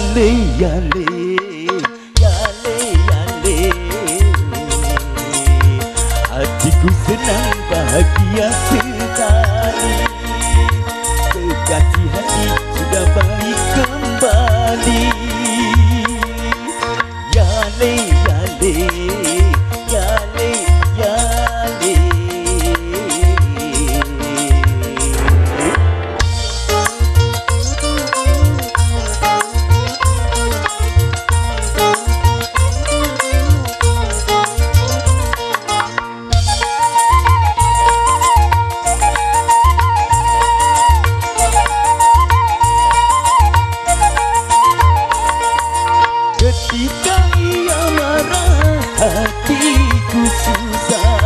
Yale, yale, yale, yale. Hatiku senang bahagia sekali. Kekasih hati sudah baik kembali. Yale, yale, yale, yale. Ketika ia marah, hatiku susah.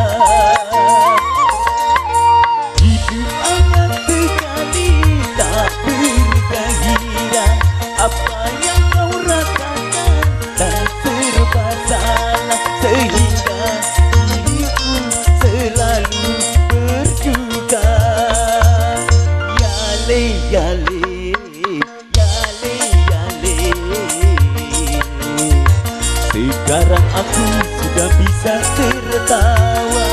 Hidup hangat sekali, tak bergairah. Apa yang kau rasakan dan serba salah, sehingga diriku selalu berduka. Yale, yale, yale, yale. Sekarang aku sudah bisa tertawa.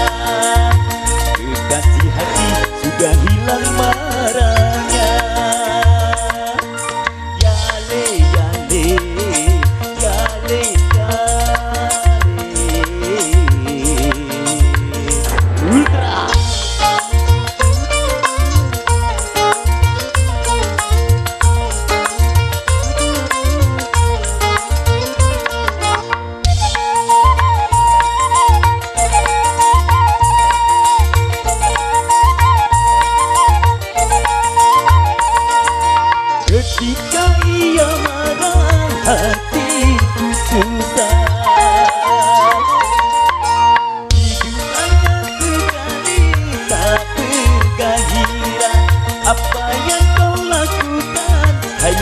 Kekasih hati sudah hilang marahnya. Yale, yale, yale, yale. Ultra. Ketika ia marah, hatiku susah. Hidup hangat sekali, tak bergairah. Apa yang kau lakukan, hai